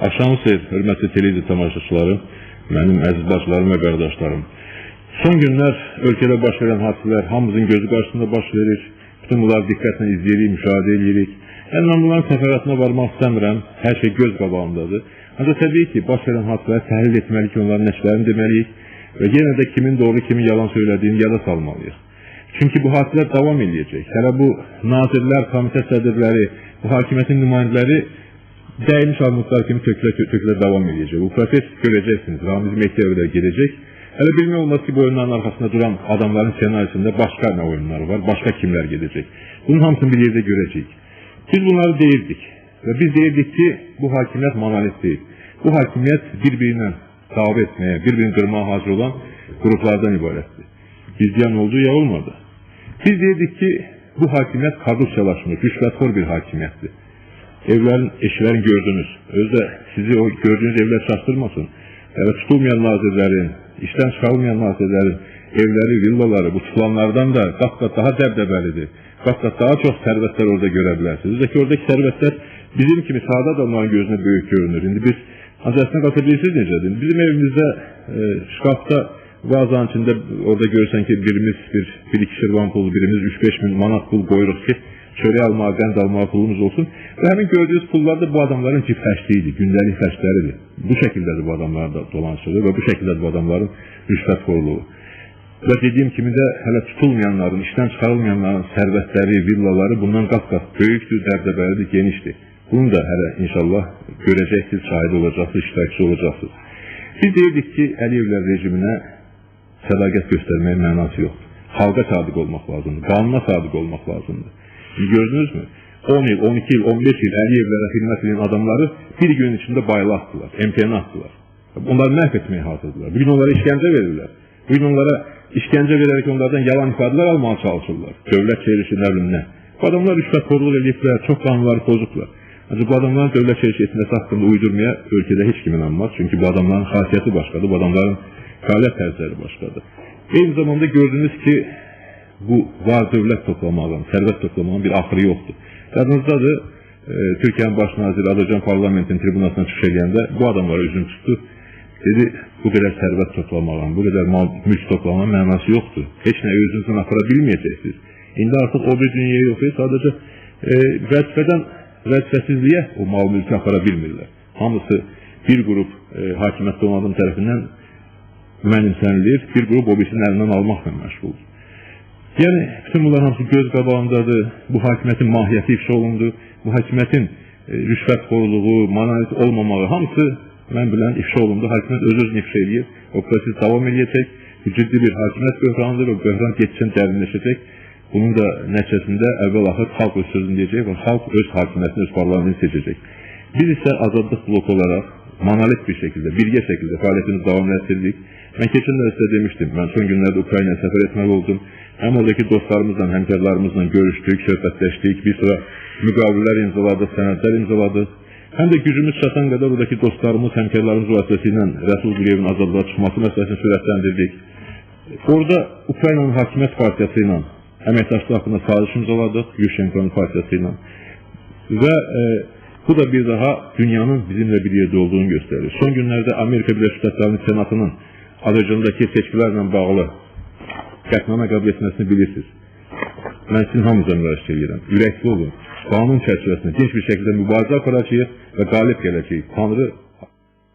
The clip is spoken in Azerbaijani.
Axşamınız xeyir, hörmətli televiziya tamaşaçıları, mənim əziz bacılarım və qardaşlarım. Son günlər ölkədə baş verən hadisələr hamımızın gözü qarşısında baş verir. Bütün bunları diqqətlə izləyirik, müşahidə edirik. Yəni, mən bunların səfəratına varmaq istəmirəm, hər şey göz qabağındadır. Ancaq təbii ki, baş verən hadisələri təhlil etməliyik, onların nəşlərini deməliyik və yenə də kimin doğru, kimin yalan söylədiyini yada salmalıyıq. Çünki bu hadisələr davam edəcək. Hələ bu nazirlər, komitə sədrləri, bu hakimiyyətin nümayəndələri dəymiş armudlar kimi tökülə davam edəcək. Bu proses görəcəksiniz, Ramiz Mehdiyə qədər gedəcək. Hələ bilmək olmaz ki, bu oyunların arxasında duran adamların senarisində başqa nə oyunlar var, başqa kimlər gedəcək. Bunun hamısını bir yerdə görəcəyik. Biz bunları deyirdik və biz deyirdik ki, bu hakimiyyət monolit deyil. Bu hakimiyyət bir-birinə dava etməyə, bir-birini qırmağa hazır olan qruplardan ibarətdir. Gizləyən oldu ya olmadı. Biz deyirdik ki, bu hakimiyyət korrupsiyalaşmış, rüşvətxor bir hakimiyyətdir. Evlərin, eşlərin gördünüz. Özdə sizi o gördüğünüz evlər çaşdırmasın. Tutulmayan nazirlərin, işdən çıxarılmayan nazirlərin evləri, villaları bu tutulanlardan da qat-qat daha dəbdəbəlidir. Qat-qat daha çox sərvətlər orada görə bilərsiniz. Özdə ki, oradakı sərvətlər bizim kimi sadə adamların gözünə böyük görünür. İndi biz, ancaq əslində qata bilirsiniz necədir? Bizim evimizdə, şkafda, vazanın içində orada görürsən ki, birimiz bir-iki şirvan pulu, birimiz 3-5 min manat pul qoyuruq ki, çörək almağa, qənd almağa pulumuz olsun. Və həmin gördüyünüz pullar da bu adamların cib xərcliyidir, gündəlik xərcləridir. Bu şəkildədir bu adamların da dolanışığı və bu şəkildədir bu adamların rüşvətxorluğu. Və dediyim kimi də hələ tutulmayanların, işdən çıxarılmayanların sərvətləri, villaları bundan qat-qat böyükdür, dəbdəbəlidir, genişdir. Bunu da hələ inşallah görəcəksiniz, şahid olacaqsınız, iştirakçı olacaqsınız. Biz deyirdik ki, Əliyevlər rejiminə sədaqət göstərməyin mənası yoxdur. Xalqa sadiq olmaq lazımdır, qanuna sadiq olmaq lazımdır. Gördünüzmü? 10 il, 12 il, 15 il Əliyevlərə xidmət edən adamları bir günün içində bayıla atdılar, MTN atdılar. Onları məhv etməyə hazırdılar. Bugün onlara işgəncə verirlər. Bugün onlara işgəncə verərək onlardan yalan ifadələr almağa çalışırlar. Dövlət çevrişi nəvrindən. Bu adamlar rüşvətxorluq ediblər, çox qanunları pozublar. Ancaq bu adamların dövlət çevrişi etməsi haqqında uydurmaya ölkədə heç kim inanmaz. Çünki bu adamların xasiyyəti başqadır, bu adamların fəaliyyət tərzləri başqadır. Eyni zamanda gördünüz ki, bu var dövlət toplamağın, sərvət toplamağın bir axırı yoxdur. Yadınızdadır, Türkiyənin baş naziri Azərbaycan parlamentin tribunasına çıxış edəndə bu adamlara üzün tutdu. Dedi, bu qədər sərvət toplamağın, bu qədər mülk toplamağın mənası yoxdur. Heç nə özünüzdən apara bilməyəcəksiniz. İndi artıq o bir dünyaya yox, sadəcə vəzifəsizliyə o mal mülkü apara bilmirlər. Hamısı bir qrup hakimiyyətdə olan adam tərəfindən mənimsənilir, bir qrup o birisinin əlindən almaqla məşğuldur. Yəni, bütün bunlar hamısı göz qabağındadır, bu hakimiyyətin mahiyyəti ifşa olundu, bu hakimiyyətin rüşvətxorluğu, monolit olmamağı, hamısı mən bilən ifşa olundu, hakimiyyət öz-özünü ifşa edir, o proses davam edəcək, bu ciddi bir hakimiyyət böhranıdır, o böhran geçsin dərinləşəcək, bunun da nəticəsində əvvəl-axır xalq öz sözünü deyəcək və xalq öz hakimiyyətini, öz parlamentini seçəcək. Biz isə azadlıq bloku olaraq monolit bir şəkildə, birgə şəkildə fəaliyyətimizi davam etdirdik. Mən keçən də sizə demişdim, mən son günlərdə Ukraynaya səfər etməli oldum. Həm oradakı dostlarımızla, həmkarlarımızla görüşdük, söhbətləşdik, bir sıra müqavilələr imzaladıq, sənədlər imzaladıq. Həm də gücümüz çatan qədər oradakı dostlarımız, həmkarlarımız vasitəsilə Rəsul Quliyevin azadlığa çıxması məsələsini sürətləndirdik. Orada Ukraynanın hakimiyyət partiyası ilə əməkdaşlıq haqqında sazişi imzaladıq, Yushchenko'nun partiyası ilə. Və bu da bir daha dünyanın bizimlə bir yerdə olduğunu göstərir. Son günlərdə Amerika Birləşmiş Ştatlarının Senatının Azərbaycandakı seçkilərlə bağlı qətnamə qəbul etməsini bilirsiniz. Mən sizin hamınıza müraciət edirəm. Ürəkli olun. Qanun çərçivəsində geniş bir şəkildə mübarizə aparacağıq və qalib gələcəyik. Tanrı